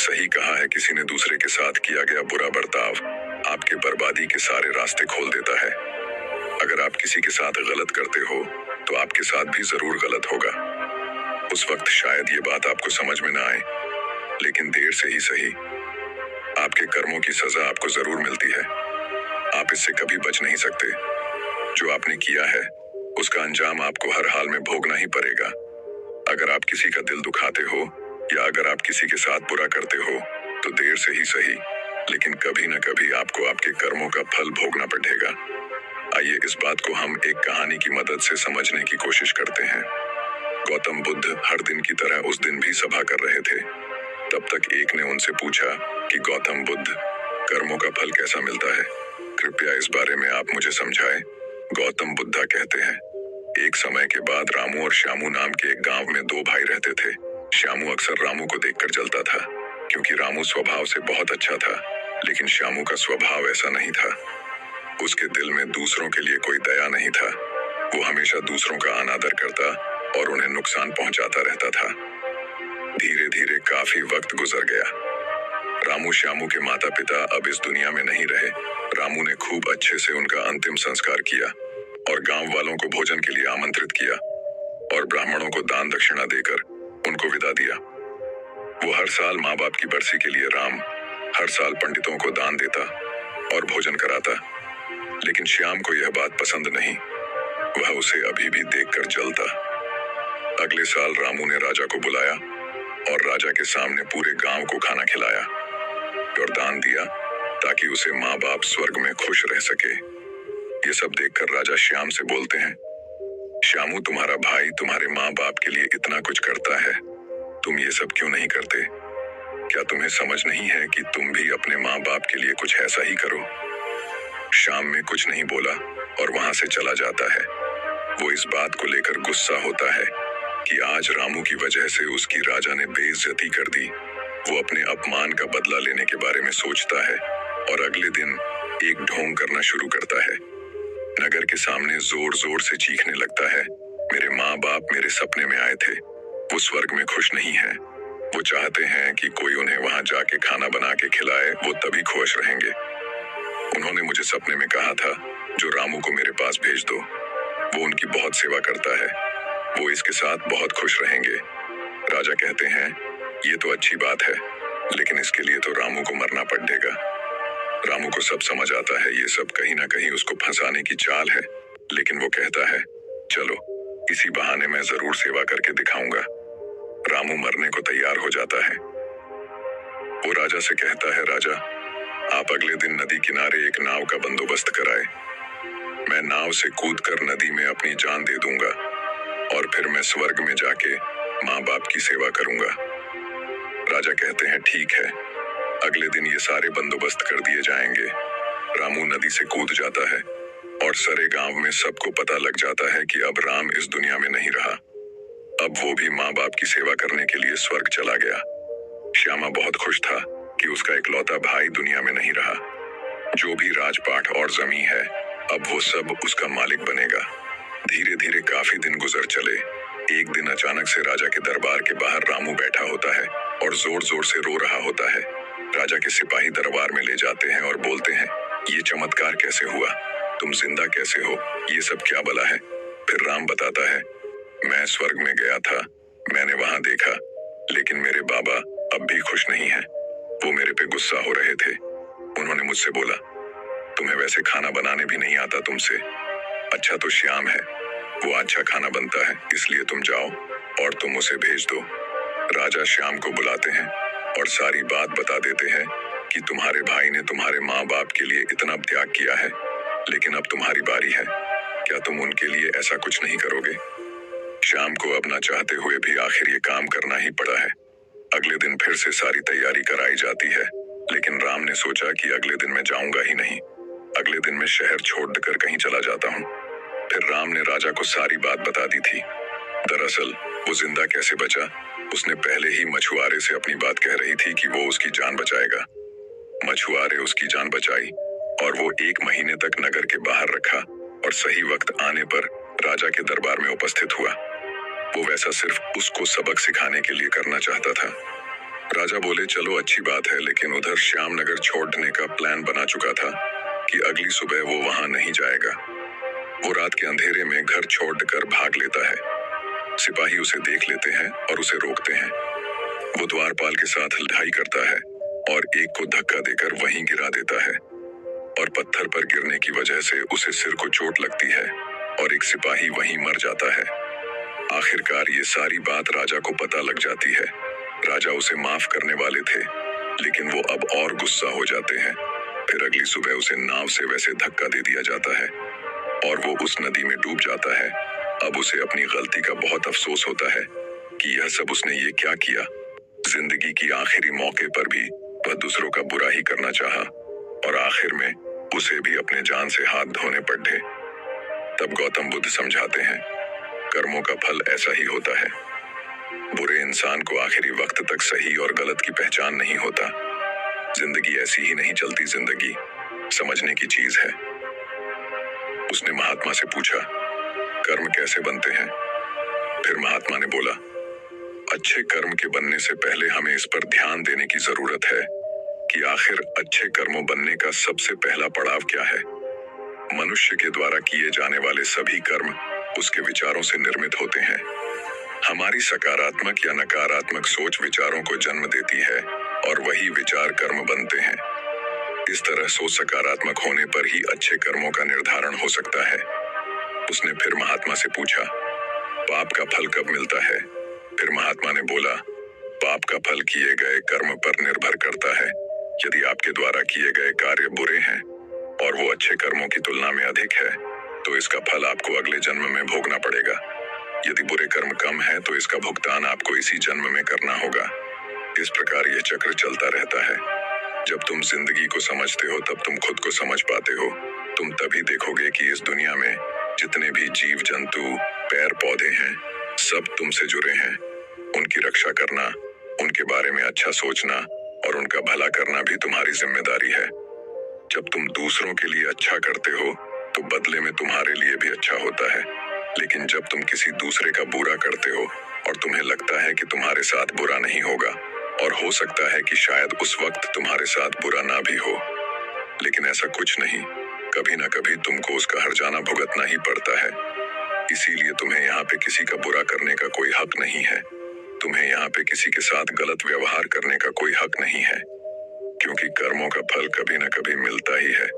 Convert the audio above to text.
सही कहा है, किसी ने दूसरे के साथ किया गया बुरा बर्ताव आपके बर्बादी के सारे रास्ते खोल देता है। अगर आप किसी के साथ गलत करते हो तो आपके साथ भी जरूर गलत होगा। उस वक्त शायद ये बात आपको समझ में ना आए, लेकिन देर से ही सही आपके कर्मों की सजा आपको जरूर मिलती है। आप इससे कभी बच नहीं सकते। जो आपने किया है उसका अंजाम आपको हर हाल में भोगना ही पड़ेगा। अगर आप किसी का दिल दुखाते हो या अगर आप किसी के साथ बुरा करते हो तो देर से ही सही, लेकिन कभी न कभी आपको आपके कर्मों का फल भोगना पड़ेगा। आइए इस बात को हम एक कहानी की मदद से समझने की कोशिश करते हैं। गौतम बुद्ध हर दिन की तरह उस दिन भी सभा कर रहे थे। तब तक एक ने उनसे पूछा कि गौतम बुद्ध, कर्मों का फल कैसा मिलता है? कृपया इस बारे में आप मुझे समझाएं। गौतम बुद्धा कहते हैं, एक समय के बाद रामू और श्यामू नाम के एक गांव में दो भाई रहते थे। श्यामू अक्सर रामू को देखकर जलता था, क्योंकि रामू स्वभाव से बहुत अच्छा था, लेकिन श्यामू का स्वभाव ऐसा नहीं था। उसके दिल में दूसरों के लिए कोई दया नहीं था। वो हमेशा दूसरों का अनादर करता और उन्हें नुकसान पहुंचाता रहता था। धीरे धीरे काफी वक्त गुजर गया। रामू श्यामू के माता पिता अब इस दुनिया में नहीं रहे। रामू ने खूब अच्छे से उनका अंतिम संस्कार किया और गांव वालों को भोजन के लिए आमंत्रित किया और ब्राह्मणों को दान दक्षिणा देकर उनको विदा दिया। वो हर साल माँ बाप की बरसी के लिए हर साल पंडितों को दान देता और भोजन कराता, लेकिन श्याम को यह बात पसंद नहीं। वह उसे अभी भी देखकर जलता। अगले साल रामू ने राजा को बुलाया और राजा के सामने पूरे गांव को खाना खिलाया और दान दिया ताकि उसे माँ बाप स्वर्ग में खुश रह सके। ये सब देखकर राजा श्याम से बोलते हैं, श्यामू, तुम्हारा भाई तुम्हारे माँ बाप के लिए इतना कुछ करता है, तुम ये सब क्यों नहीं करते? क्या तुम्हें समझ नहीं है कि तुम भी अपने माँ बाप के लिए कुछ ऐसा ही करो? श्याम में कुछ नहीं बोला और वहां से चला जाता है। वो इस बात को लेकर गुस्सा होता है कि आज रामू की वजह से उसकी राजा ने बेइज्जती कर दी। वो अपने अपमान का बदला लेने के बारे में सोचता है और अगले दिन एक ढोंग करना शुरू करता है। नगर के सामने जोर जोर से चीखने लगता है, मेरे माँ बाप मेरे सपने में आए थे, वो स्वर्ग में खुश नहीं है। वो चाहते हैं कि कोई उन्हें वहां जाके खाना बना के खिलाए, वो तभी खुश रहेंगे। उन्होंने मुझे सपने में कहा था, जो रामू को मेरे पास भेज दो, वो उनकी बहुत सेवा करता है, वो इसके साथ बहुत खुश रहेंगे। राजा कहते हैं, ये तो अच्छी बात है, लेकिन इसके लिए तो रामू को मरना पड़ेगा। रामू को सब समझ आता है, ये सब कहीं ना कहीं उसको फंसाने की चाल है, लेकिन वो कहता है, चलो इसी बहाने मैं जरूर सेवा करके दिखाऊंगा। रामू मरने को तैयार हो जाता है। वो राजा से कहता है, राजा, आप अगले दिन नदी किनारे एक नाव का बंदोबस्त कराए। मैं नाव से कूदकर नदी में अपनी जान दे दूंगा और फिर मैं स्वर्ग में जाके माँ बाप की सेवा करूंगा। राजा कहते हैं, ठीक है, अगले दिन ये सारे बंदोबस्त कर दिए जाएंगे। रामू नदी से कूद जाता है और सारे गांव में सबको पता लग जाता है कि अब राम इस दुनिया में नहीं रहा। अब वो भी माँ बाप की सेवा करने के लिए स्वर्ग चला गया। श्यामा बहुत खुश था कि उसका इकलौता भाई दुनिया में नहीं रहा। जो भी राजपाट और जमीन है, अब वो सब उसका मालिक बनेगा। धीरे धीरे काफी दिन गुजर चले। एक दिन अचानक से राजा के दरबार के बाहर रामू बैठा होता है और जोर जोर से रो रहा होता है। राजा के सिपाही दरबार में ले जाते हैं और बोलते हैं, ये चमत्कार कैसे हुआ? तुम जिंदा कैसे हो? ये सब क्या बला है? फिर राम बताता है, मैं स्वर्ग में गया था, मैंने वहां देखा, लेकिन मेरे बाबा अब भी खुश नहीं है। वो मेरे पे गुस्सा हो रहे थे। उन्होंने मुझसे बोला, तुम्हें वैसे खाना बनाने भी नहीं आता तुमसे। अच्छा तो श्याम है, वो अच्छा खाना बनता है, इसलिए तुम जाओ और तुम उसे भेज दो। राजा श्याम को बुलाते हैं और सारी बात बता देते हैं कि तुम्हारे भाई ने तुम्हारे माँ बाप के लिए इतना त्याग किया है, लेकिन अब तुम्हारी बारी है। क्या तुम उनके लिए ऐसा कुछ नहीं करोगे? श्याम को अब न चाहते हुए भी आखिर ये काम करना ही पड़ा है। अगले दिन फिर से सारी तैयारी कराई जाती है, लेकिन राम ने सोचा कि अगले दिन मैं जाऊंगा ही नहीं। अगले दिन मैं शहर छोड़कर कहीं चला जाता हूँ। फिर राम ने राजा को सारी बात बता दी थी। दरअसल वो जिंदा कैसे बचा, उसने पहले ही मछुआरे से अपनी बात कह रही थी कि वो उसकी जान बचाएगा। मछुआरे उसकी जान बचाई और वो 1 महीने तक नगर के बाहर रखा और सही वक्त आने पर राजा के दरबार में उपस्थित हुआ। वो वैसा सिर्फ उसको सबक सिखाने के लिए करना चाहता था। राजा बोले, चलो अच्छी बात है, लेकिन उधर श्यामनगर छोड़ने का प्लान बना चुका था कि अगली सुबह वो वहां नहीं जाएगा। वो रात के अंधेरे में घर छोड़कर भाग लेता है। सिपाही उसे देख लेते हैं और उसे रोकते हैं। वो द्वारपाल के साथ लड़ाई करता है और एक को धक्का देकर वहीं गिरा देता है और पत्थर पर गिरने की वजह से उसे सिर को चोट लगती है और एक सिपाही वहीं मर जाता है। आखिरकार ये सारी बात राजा को पता लग जाती है। राजा उसे माफ करने वाले थे, लेकिन वो अब और गुस्सा हो जाते हैं। फिर अगली सुबह उसे नाव से वैसे धक्का दे दिया जाता है और वो उस नदी में डूब जाता है। अब उसे अपनी गलती का बहुत अफसोस होता है कि यह सब उसने ये क्या किया। जिंदगी की आखिरी मौके पर भी वह दूसरों का बुरा ही करना चाहा और आखिर में उसे भी अपने जान से हाथ धोने पड़े। तब गौतम बुद्ध समझाते हैं, कर्मों का फल ऐसा ही होता है। बुरे इंसान को आखिरी वक्त तक सही और गलत की पहचान नहीं होता। जिंदगी ऐसी ही नहीं चलती, जिंदगी समझने की चीज है। उसने महात्मा से पूछा, कर्म कैसे बनते हैं? फिर महात्मा ने बोला, अच्छे कर्म के बनने से पहले हमें इस पर ध्यान देने की जरूरत है कि आखिर अच्छे कर्मों बनने का सबसे पहला पड़ाव क्या है। मनुष्य के द्वारा किए जाने वाले सभी कर्म उसके विचारों से निर्मित होते हैं। हमारी सकारात्मक या नकारात्मक सोच विचारों को जन्म देती है और वही विचार कर्म बनते हैं। इस तरह सोच सकारात्मक होने पर ही अच्छे कर्मों का निर्धारण हो सकता है। उसने फिर महात्मा से पूछा, पाप का फल कब मिलता है? फिर महात्मा ने बोला, पाप का फल किए गए कर्म पर निर्भर करता है। यदि आपके द्वारा किए गए कार्य बुरे हैं और वो अच्छे कर्मों की तुलना में अधिक है, तो इसका फल आपको अगले जन्म में भोगना पड़ेगा। यदि बुरे कर्म कम है तो इसका भुगतान आपको इसी जन्म में करना होगा। इस प्रकार यह चक्र चलता रहता है। जब तुम जिंदगी को समझते हो तब तुम खुद को समझ पाते हो। तुम तभी देखोगे कि इस दुनिया में जितने भी जीव जंतु, पेड़ पौधे हैं, सब तुमसे जुड़े हैं। उनकी रक्षा करना, उनके बारे में अच्छा सोचना और उनका भला करना भी तुम्हारी जिम्मेदारी है। जब तुम दूसरों के लिए अच्छा करते हो तो बदले में तुम्हारे लिए भी अच्छा होता है, लेकिन जब तुम किसी दूसरे का बुरा करते हो और तुम्हें लगता है कि तुम्हारे साथ बुरा नहीं होगा, और हो सकता है कि शायद उस वक्त तुम्हारे साथ बुरा ना भी हो, लेकिन ऐसा कुछ नहीं, कभी ना कभी तुमको उसका हर्जाना भुगतना ही पड़ता है। इसीलिए तुम्हें यहाँ पे किसी का बुरा करने का कोई हक नहीं है। तुम्हें यहाँ पे किसी के साथ गलत व्यवहार करने का कोई हक नहीं है, क्योंकि कर्मों का फल कभी ना कभी मिलता ही है।